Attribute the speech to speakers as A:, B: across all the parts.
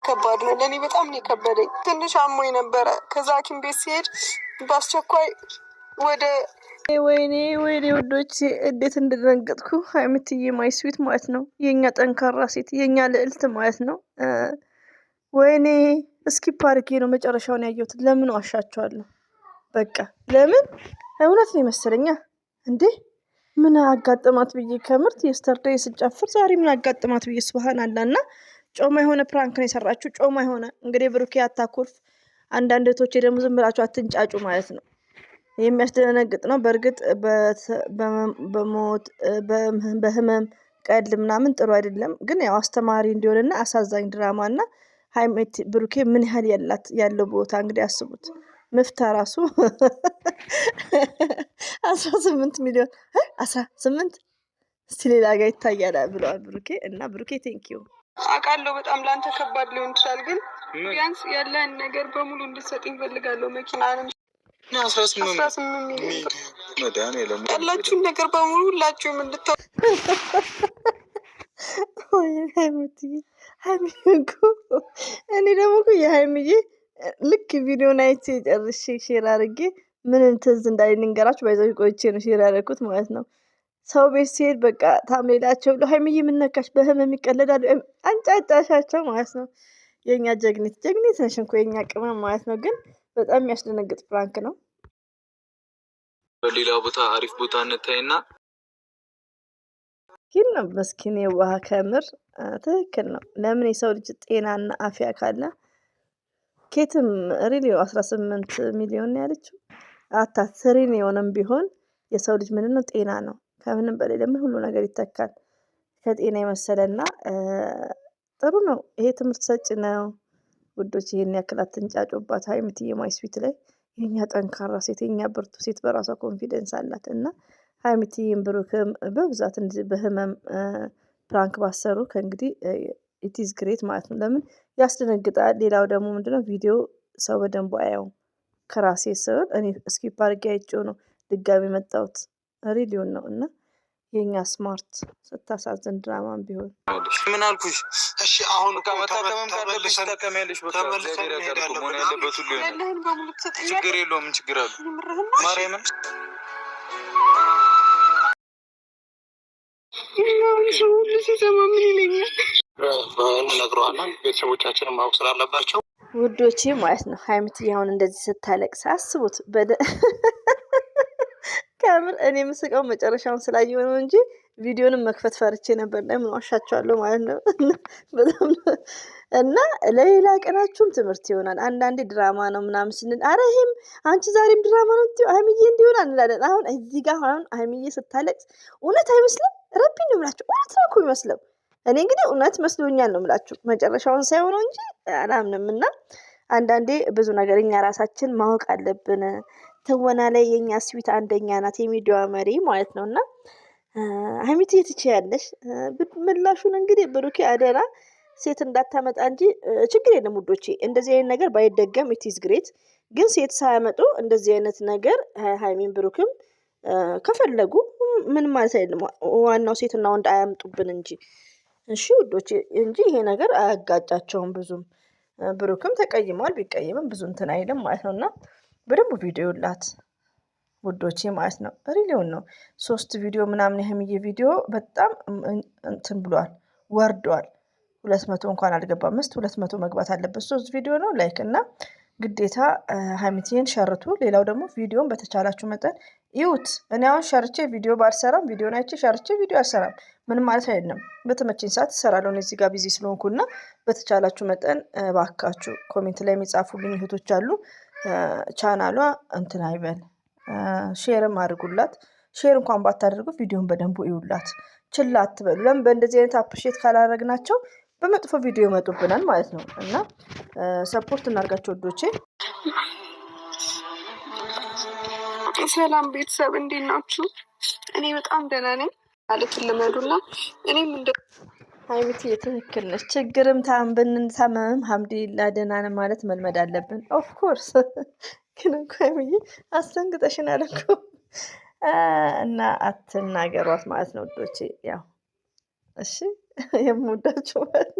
A: ከባድ ነው። ለእኔ በጣም ነው የከበደኝ። ትንሽ አሞኝ ነበረ። ከዛ ሐኪም ቤት ሲሄድ በአስቸኳይ ወደ ወይኔ ውዶች እንዴት እንደደነገጥኩ። ሀይሚትዬ ማይ ስዊት ማለት ነው። የኛ ጠንካራ ሴት የኛ ልዕልት ማለት ነው። ወይኔ እስኪ ፓርኬ ነው መጨረሻውን ያየሁት። ለምን ዋሻቸዋለሁ? በቃ ለምን እውነት ነው መሰለኛ እንዴ ምን አጋጥማት ብዬ ከምርት የስተርዴይ ስጨፍር ዛሬ ምን አጋጥማት ብዬ ስብሃን አላና ጮማ የሆነ ፕራንክ ነው የሰራችሁ። ጮማ የሆነ እንግዲህ ብሩኬ አታኩርፍ። አንዳንድ እህቶቼ ደግሞ ዝም ብላችሁ አትንጫጩ ማለት ነው። የሚያስደነግጥ ነው በእርግጥ በሞት በህመም ቀልድ ምናምን ጥሩ አይደለም። ግን ያው አስተማሪ እንዲሆንና አሳዛኝ ድራማና ሀይሚት ብሩኬ ምን ያህል ያለው ቦታ እንግዲህ አስቡት። ምፍታ ራሱ 18 ሚሊዮን 18 እስቲ ሌላ ጋር ይታያል ብለዋል ብሩኬ። እና ብሩኬ ቴንኪዩ አውቃለሁ በጣም ለአንተ ከባድ ሊሆን ይችላል። ግን ቢያንስ ያለን ነገር በሙሉ እንድትሰጥ ይፈልጋለሁ። መኪናንም 18 ሚሊዮን ያላችሁን ነገር በሙሉ ሁላችሁም እንድታው እኔ ደግሞ የሀይሚዬ ልክ ቪዲዮን አይቼ ጨርሼ ሼር አድርጌ ምንም ትዝ እንዳለኝ ልንገራችሁ። ባይዘው ቆይቼ ነው ሼር ያደረኩት ማለት ነው። ሰው ቤት ሲሄድ በቃ ታሜላቸው ለሀይሚዬ የምነካሽ በህመም ይቀለዳሉ። አንጫጫሻቸው ማለት ነው። የኛ ጀግኒት ነሽ እንኳ የኛ ቅመም ማለት ነው። ግን በጣም የሚያስደነግጥ ፕራንክ ነው።
B: በሌላ ቦታ አሪፍ ቦታ እንታይና
A: ግን ነው መስኪን የዋህ ከምር ትክክል ነው። ለምን የሰው ልጅ ጤናና አፍያ ካለ ኬትም ሪሊዮ 18 ሚሊዮን ያለችው አታስሪን የሆነም ቢሆን የሰው ልጅ ምንም ነው ጤና ነው። ከምንም በላይ ደግሞ ሁሉ ነገር ይተካል ከጤና የመሰለና ጥሩ ነው። ይሄ ትምህርት ሰጭ ነው ውዶች። ይሄን ያክል አትንጫጩባት። ሀይሚትዬ ማይ ስዊት ላይ የኛ ጠንካራ ሴት የኛ ብርቱ ሴት በራሷ ኮንፊደንስ አላት። እና ሀይሚትዬም ብሩክም በብዛት እንደዚህ በህመም ፕራንክ ባሰሩ ከእንግዲህ ኢትዝ ግሬት ማለት ነው። ለምን ያስደነግጣል። ሌላው ደግሞ ምንድነው ቪዲዮ ሰው በደንቡ አያውም። ከራሴ ስል እኔ ስኪፕ አድርጌ አይቼው ነው ድጋሚ መጣሁት። ሪሊዮን ነው እና የኛ ስማርት ስታሳዝን ድራማም ቢሆን
B: ምን አልኩሽ? እሺ አሁን ከመታከምም ካለብሽ ተከመልሽ። በቃ እግዚአብሔር ያቀርብ ሆነ ያለበት ሁሉ ችግር የለውም። ምን ችግር አለ? ማርያምን
A: ሰው ሁሉ ሲሰማ ምን ይለኛል?
B: እንነግረዋለን። ቤተሰቦቻችንን ማወቅ ስላለባቸው
A: ውዶቼ ማለት ነው። ሀይሚትዬ አሁን እንደዚህ ስታለቅስ አስቡት። ከምር እኔ የምስቀው መጨረሻውን ስላየሁ ነው እንጂ ቪዲዮንም መክፈት ፈርቼ ነበር። ለምን ዋሻቸዋለሁ ማለት ነው። በጣም እና ለሌላ ቀናችሁም ትምህርት ይሆናል። አንዳንዴ ድራማ ነው ምናምን ስንል አረ ይሄም አንቺ ዛሬም ድራማ ነው ሀይሚዬ እንዲሆን እንላለን። አሁን እዚህ ጋር አሁን ሀይሚዬ ስታለቅስ እውነት አይመስልም? ረቢ ነው የምላችሁ። እውነት ነው እኮ የሚመስለው። እኔ እንግዲህ እውነት መስሎኛል ነው የምላችሁ። መጨረሻውን ሳይሆነው እንጂ አላምንም። እና አንዳንዴ ብዙ ነገር እኛ ራሳችን ማወቅ አለብን። ትወና ላይ የኛ ስዊት አንደኛ ናት፣ የሚዲያ መሪ ማለት ነው። እና ሀይሚትዬ ትችያለሽ። ምላሹን እንግዲህ ብሩኬ አደራ ሴት እንዳታመጣ እንጂ ችግር የለም ውዶቼ። እንደዚህ አይነት ነገር ባይደገም ኢትዝ ግሬት። ግን ሴት ሳያመጡ እንደዚህ አይነት ነገር ሀይሚን ብሩክም ከፈለጉ ምን ማለት አይደለም። ዋናው ሴትና ወንድ አያምጡብን እንጂ እሺ ውዶቼ፣ እንጂ ይሄ ነገር አያጋጫቸውም ብዙም። ብሩክም ተቀይሟል፣ ቢቀይምም ብዙ እንትን አይልም ማለት ነው። እና በደንብ ቪዲዮ ላት ውዶቼ ማለት ነው። ሪሊዮን ነው 3 ቪዲዮ ምናምን የሀይሚዬ ቪዲዮ በጣም እንትን ብሏል፣ ወርዷል። 200 እንኳን አልገባም። 200 መግባት አለበት። 3 ቪዲዮ ነው ላይክ እና ግዴታ ሀይሚትዬን ሸርቱ። ሌላው ደግሞ ቪዲዮን በተቻላችሁ መጠን ይዩት። እኔ አሁን ሸርቼ ቪዲዮ ባልሰራም ቪዲዮን አይቼ ሸርቼ ቪዲዮ አልሰራም። ምንም ማለት አይደለም። በተመቸኝ ሰዓት እሰራለሁ። እዚህ ጋር ቢዚ ስለሆንኩና በተቻላችሁ መጠን ባካችሁ ኮሜንት ላይ የሚጻፉልኝ እህቶች አሉ። ቻናሏ እንትን አይበል፣ ሼርም አድርጉላት። ሼር እንኳን ባታደርጉ ቪዲዮን በደንቡ ይውላት። ችላ አትበሉ። ለምን በእንደዚህ አይነት አፕሪሼት ካላደረግናቸው በመጥፎ ቪዲዮ ይመጡብናል ማለት ነው። እና ሰፖርት እናርጋቸው ወዶቼ።
C: ሰላም ቤተሰብ እንዴት ናችሁ? እኔ በጣም ደህና ነኝ ማለት ልመዱና እኔም እንደ
A: ሀይሚትዬ ትክክል ነች። ችግርም ብንታመምም ሀምዲላ ደህና ነን ማለት መልመድ አለብን። ኦፍኮርስ ግን እኮ ሀይሚዬ አስደንግጠሽናል እኮ እና አትናገሯት ማለት ነው ወዶቼ። ያው እሺ የምወዳችሁ ማለት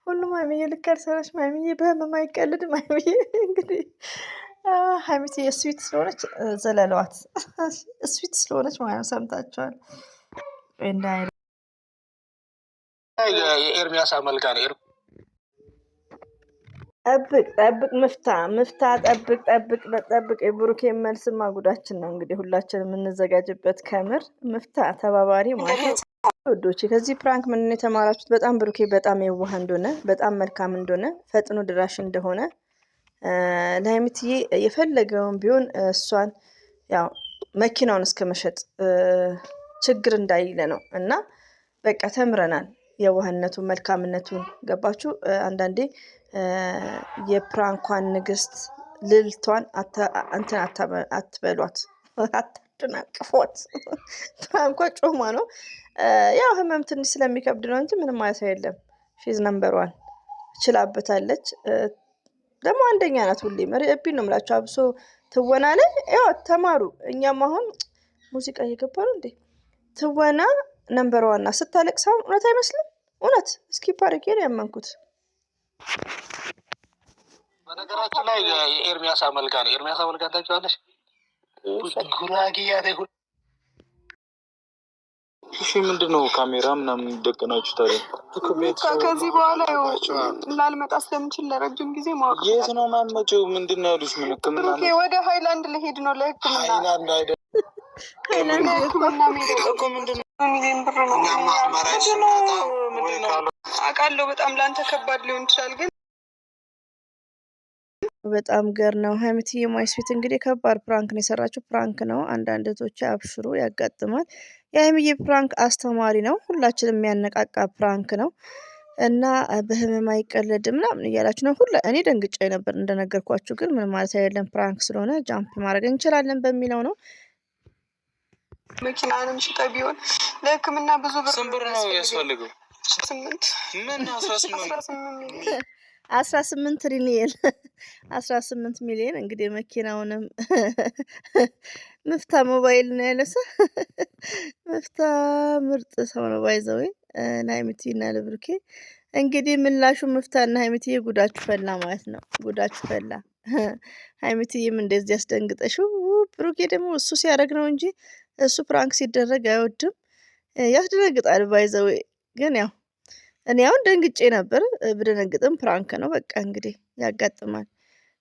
A: ሁሉም ሀይሚዬ ልክ አልሰራችም። ሀይሚዬ በህመም አይቀልድም። ሀይሚዬ እንግዲህ ሀይሚዬ ስዊት ስለሆነች ዘለለዋት ስዊት ስለሆነች ማለት ሰምታችኋል። እንዳይ
B: የኤርሚያስ አመልካ ነው።
A: ጠብቅ ምፍታ ጠብቅ የብሩኬ መልስማ ጉዳችን ነው። እንግዲህ ሁላችን የምንዘጋጅበት ከምር ምፍታ ተባባሪ ማለት ወዶቼ። ከዚህ ፕራንክ ምን የተማራችሁት? በጣም ብሩኬ በጣም የዋህ እንደሆነ፣ በጣም መልካም እንደሆነ፣ ፈጥኖ ድራሽ እንደሆነ ለሀይሚትዬ የፈለገውን ቢሆን እሷን ያው መኪናውን እስከ መሸጥ ችግር እንዳይለ ነው እና በቃ ተምረናል። የዋህነቱን መልካምነቱን ገባችሁ። አንዳንዴ የፕራንኳን ንግስት ልልቷን እንትን አትበሏት፣ አታደናቅፏት። ፕራንኳ ጮማ ነው። ያው ህመም ትንሽ ስለሚከብድ ነው እንጂ ምንም ማለት የለም። ሺዝ ነምበር 1 ችላበታለች። ደግሞ አንደኛ ናት ሁሌም። ረቢ ነው የምላችሁ። አብሶ ትወና ላይ ያው ተማሩ። እኛም አሁን ሙዚቃ እየገባ ነው እንዴ? ትወና ነምበር 1 ናት። ስታለቅስ አሁን እውነት አይመስልም? እውነት እስኪ ፓርኬ ነው ያመንኩት።
B: በነገራችን ላይ የኤርሚያስ አመልካ ነው። ኤርሚያስ አመልካ ታውቂዋለሽ? ጉራጌያ ላይ እሺ፣ ምንድን ነው ካሜራ ምናምን ደቀናችሁ ታዲያ?
C: ከዚህ በኋላ ላልመጣ ስለምችል ለረጅም ጊዜ ማወቅ።
B: የት ነው ማመጪው? ምንድን ነው ያሉሽ? ምን ህክምና?
C: ወደ ሃይላንድ ልሄድ ነው ለህክምና።
B: ሃይላንድ አይደል?
C: ለህክምና ሄደ እኮ ምንድን ነው? ሚሊዮን ብር ነው አውቃለሁ። በጣም ለአንተ ከባድ ሊሆን ይችላል ግን
A: በጣም ገር ነው። ሀይሚትዬ ማይስዊት እንግዲህ ከባድ ፕራንክ ነው የሰራችው። ፕራንክ ነው። አንዳንድ እህቶች አብሽሩ፣ ያጋጥማል። የሀይሚዬ ፕራንክ አስተማሪ ነው። ሁላችንም የሚያነቃቃ ፕራንክ ነው እና በህመም አይቀለድም ምናምን እያላችሁ ነው። እኔ ደንግጬ ነበር እንደነገርኳችሁ፣ ግን ምን ማለት አይደለም። ፕራንክ ስለሆነ ጃምፕ ማድረግ እንችላለን በሚለው ነው።
C: መኪናንም ሽጠ ቢሆን ለህክምና ብዙ ብር
B: ስንት ብር ነው ያስፈልገው?
C: 8
B: ምን
A: 18 ትሪሊየን 18 ሚሊዮን እንግዲህ መኪናውንም ምፍታ ሞባይል ነው ያለሰ ምፍታ ምርጥ ሰው ነው። ባይዘው ለሀይሚቲ እና ለብሩኬ እንግዲህ ምላሹ ምፍታ እና ሀይሚቲ ጉዳችሁ ፈላ ማለት ነው። ጉዳችሁ ፈላ። ሀይሚቲም እንደዚህ ያስደንግጠሽው፣ ብሩኬ ደግሞ እሱ ሲያደርግ ነው እንጂ እሱ ፕራንክ ሲደረግ አይወድም። ያስደነግጣል። ባይዘው ግን ያው እኔ አሁን ደንግጬ ነበር። ብደነግጥም ፕራንክ ነው በቃ እንግዲህ ያጋጥማል።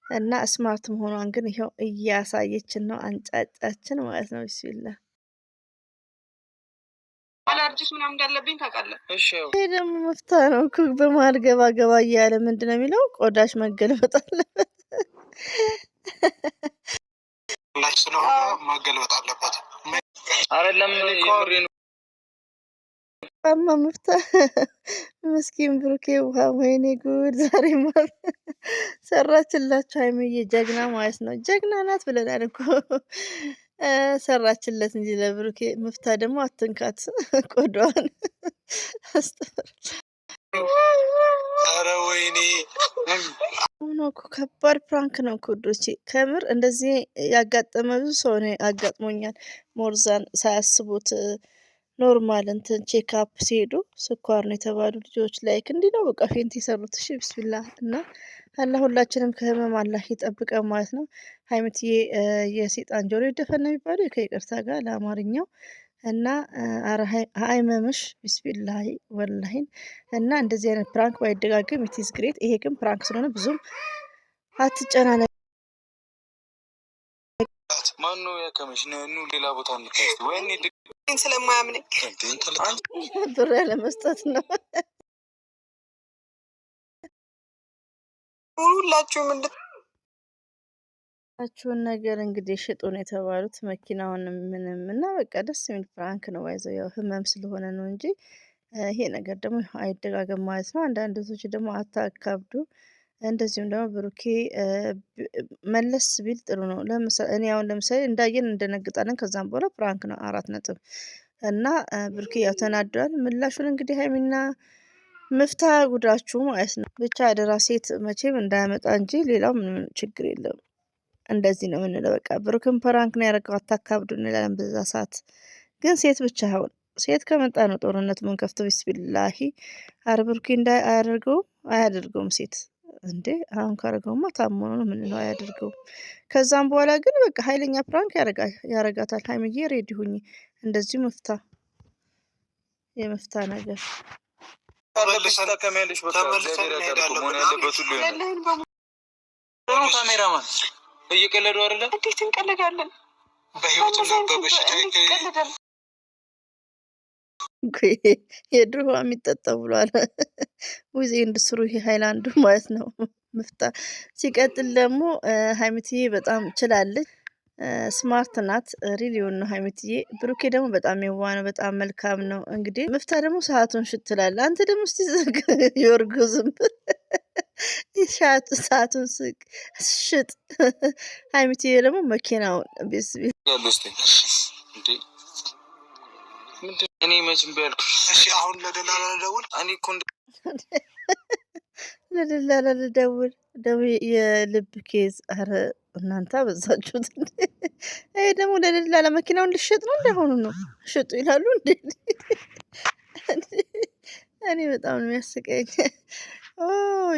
A: እና ስማርት መሆኗን ግን ይኸው እያሳየችን ነው። አንጫጫችን ማለት ነው። ቢስሚላ
C: አላርጂስ ምናምን እንዳለብኝ ታውቃለህ።
A: ይሄ ደግሞ መፍታ ነው እኮ በመሀል ገባ ገባ እያለ ምንድን ነው የሚለው? ቆዳሽ መገልበጥ አለበት
B: መገልበጥ አለበት አይደለም?
A: ማ ምፍታ ምስኪን ብሩኬ ውሃ፣ ወይኔ ጉድ! ዛሬ ማለት ሰራችላችሁ። ሀይሚዬ ጀግና ማለት ነው። ጀግና ናት ብለናል እኮ ሰራችለት እንጂ ለብሩኬ። ምፍታ ደግሞ አትንካት ቆዳዋን አስተር።
B: ኧረ ወይኔ
A: እኮ ከባድ ፕራንክ ነው ኮዶቼ። ከምር እንደዚህ ያጋጠመ ብዙ ሰው ነው አጋጥሞኛል። ሞርዛን ሳያስቡት ኖርማል እንትን ቼክአፕ ሲሄዱ ስኳር ነው የተባሉ ልጆች ላይክ እንዲህ ነው በቃ ፌንት የሰሩት። እሺ ብስሚላ እና አላህ ሁላችንም ከህመም አላህ ይጠብቀን ማለት ነው። ሀይሚትዬ የሴጣን ጆሮ ይደፈን ነው የሚባለው ከይቅርታ ጋር ለአማርኛው እና አይመምሽ ቢስሚላሂ ወላሂን። እና እንደዚህ አይነት ፕራንክ ባይደጋግም ኢትስ ግሬት። ይሄ ግን ፕራንክ ስለሆነ ብዙም አትጨናነቅ።
B: ማኑ ያከመሽ ነው ሌላ ቦታ እንከስት ወይኔ
C: ስለማያምነኝ
A: ብር ያለ መስጠት ነው።
C: ሁላችሁም
A: እንድታችሁን ነገር እንግዲህ ሽጡ ነው የተባሉት መኪናውን ምንም እና በቃ ደስ የሚል ፕራንክ ነው። ባይዘው ያው ህመም ስለሆነ ነው እንጂ ይሄ ነገር ደግሞ አይደጋገም ማለት ነው። አንዳንድ ሰዎች ደግሞ አታካብዱ። እንደዚሁም ደግሞ ብሩኬ መለስ ቢል ጥሩ ነው። እኔ አሁን ለምሳሌ እንዳየን እንደነግጣለን። ከዛም በኋላ ፕራንክ ነው 4 ነጥብ እና ብሩኬ ያው ተናዷል። ምላሹን እንግዲህ ሀይሚና ምፍታ ጉዳችሁ ማለት ነው። ብቻ አደራ ሴት መቼም እንዳያመጣ እንጂ ሌላው ምንም ችግር የለም። እንደዚህ ነው የምንለው። በቃ ብሩክን ፕራንክ ነው ያደረገው አታካብዱ እንላለን። በዛ ሰዓት ግን ሴት ብቻ አሁን ሴት ከመጣ ነው ጦርነት ምን ከፍተው ቢስሚላሂ። ኧረ ብሩኬ አያደርገውም ሴት እንዴ። አሁን ካረገውማ ታሞ ነው ምን ነው አያደርገውም። ከዛም በኋላ ግን በቃ ኃይለኛ ፕራንክ ያረጋታል። ሀይሚዬ ሬዲ ሁኚ። እንደዚሁ የመፍታ ነገር
B: ካሜራማን እየቀለዱ አይደለ?
C: እንዴት እንቀልዳለን?
A: የድሮ የሚጠጣው ብሏል። ውዜ እንድስሩ ይሄ ሃይላንዱ ማለት ነው ምፍታ። ሲቀጥል ደግሞ ሀይሚትዬ በጣም ችላለች፣ ስማርት ናት። ሪሊዮን ነው ሀይሚትዬ። ብሩኬ ደግሞ በጣም የዋ ነው፣ በጣም መልካም ነው። እንግዲህ ምፍታ ደግሞ ሰዓቱን ሽትላለ። አንተ ደግሞ እስቲ የወርጉ ዝም ሰዓቱን ሽጥ። ሀይሚትዬ ደግሞ መኪናውን
B: እኔ መቼም ቢያልኩሽ አሁን ለደላላ ልደውል። እኔ እኮ
A: ለደላላ ልደውል ደግሞ የልብ ኬዝ። አረ እናንተ አበዛችሁት። ይሄ ደግሞ ለደላላ መኪናውን ልሸጥ ነው እንዳሆኑ ነው ሽጡ ይላሉ እንዴ? እኔ በጣም ነው የሚያስቀኝ።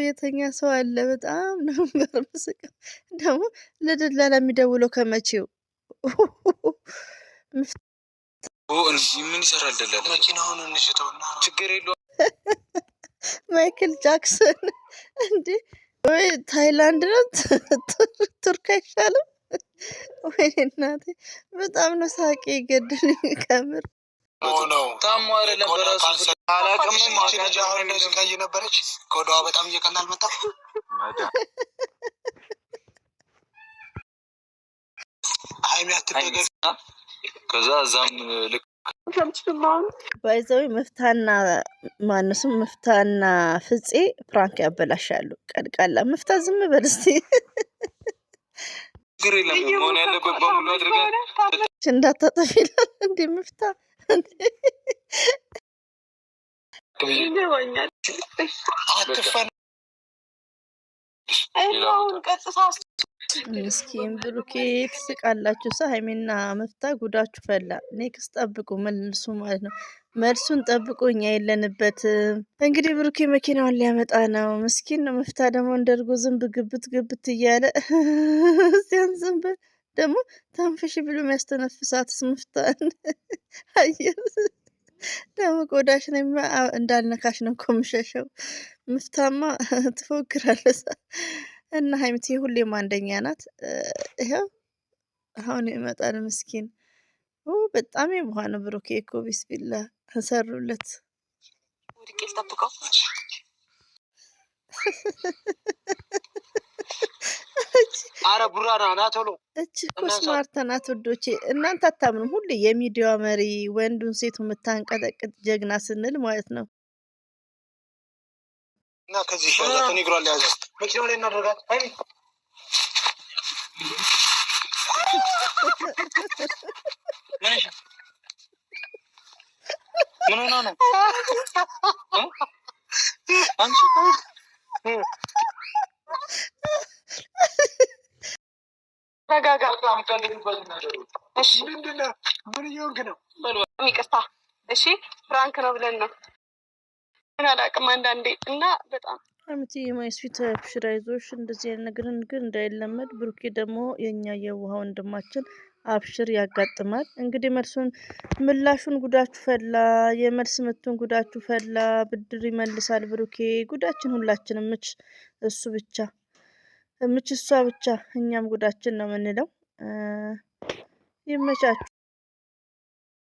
A: የተኛ ሰው አለ። በጣም ነው በርምስቀው። ደግሞ ለደላላ የሚደውለው ከመቼው
B: ምን ይሰራል ደላላ? መኪናውን እንሽጠውና ችግር የለውም።
A: ማይክል ጃክሰን እንዴ? ወይ ታይላንድ ነው ቱርክ አይሻልም? ወይ እናቴ በጣም ነው ሳቄ ገድልኝ ከምር።
B: ታሞ አይደለም በራሱ አላቅም። ቀይ ነበረች ከወደዋ በጣም እየቀላ አልመጣም። ሀይሚ አትደገፍ። ከዛ እዛም ልክ
A: ባይዘዊ መፍታና ማነሱም መፍታና ፍፄ ፕራንክ ያበላሻሉ። ቀድቃላ መፍታ ዝም በል እስቲ።
B: ችግር የለም መሆን ያለበት በሙሉ አድርገን
A: እንዳታጠፊ ይላል እንዴ መፍታ። ምስኪን ብሩኬ ትስቃላችሁ። ሀይሚና መፍታ ጉዳችሁ ፈላ። ኔክስት ጠብቁ መልሱ ማለት ነው። መልሱን ጠብቁ፣ እኛ የለንበትም። እንግዲህ ብሩኬ መኪናውን ሊያመጣ ነው። ምስኪን ነው። መፍታ ደግሞ እንደርጎ ዝንብ ግብት እያለ ሲያንዝንብ ደግሞ ታንፈሽ ብሎ የሚያስተነፍሳትስ መፍታን አየር ደግሞ ቆዳሽ ነው እንዳልነካሽ ነው እኮ የምሸሸው። ምፍታማ ትፎክራለች። እና ሀይሚቴ ሁሌም አንደኛ ናት። ይኸው አሁን ይመጣል ምስኪን። በጣም የመሆነ ብሩኬ እኮ ቢስሚላ ሰሩለት።
B: አረ ቡራ ና ቶሎ።
A: እች እኮ ስማርት ናት ውዶቼ። እናንተ አታምኑም። ሁሌ የሚዲያ መሪ ወንዱን ሴቱ የምታንቀጠቅጥ ጀግና ስንል ማለት ነው።
B: እና ከዚህ ተኒግሯል ያዘ መኪናው ላይ እናደርጋት። ምን ሆነ ነው አንቺ?
C: ረጋጋ። ይቅርታ እሺ፣ ፍራንክ ነው ብለን ነው አላውቅም አንዳንዴ እና በጣም
A: አምቲ የማይስፊት አብሽራይዞሽ እንደዚህ አይነት ነገርን ግን እንዳይለመድ። ብሩኬ ደግሞ የኛ የውሃ ወንድማችን አብሽር ያጋጥማል። እንግዲህ ምላሹን ጉዳችሁ ፈላ። የመልስ ምቱን ጉዳችሁ ፈላ። ብድር ይመልሳል ብሩኬ። ጉዳችን ሁላችንም ምች እሱ ብቻ ምች እሷ ብቻ፣ እኛም ጉዳችን ነው የምንለው። ይመቻችሁ።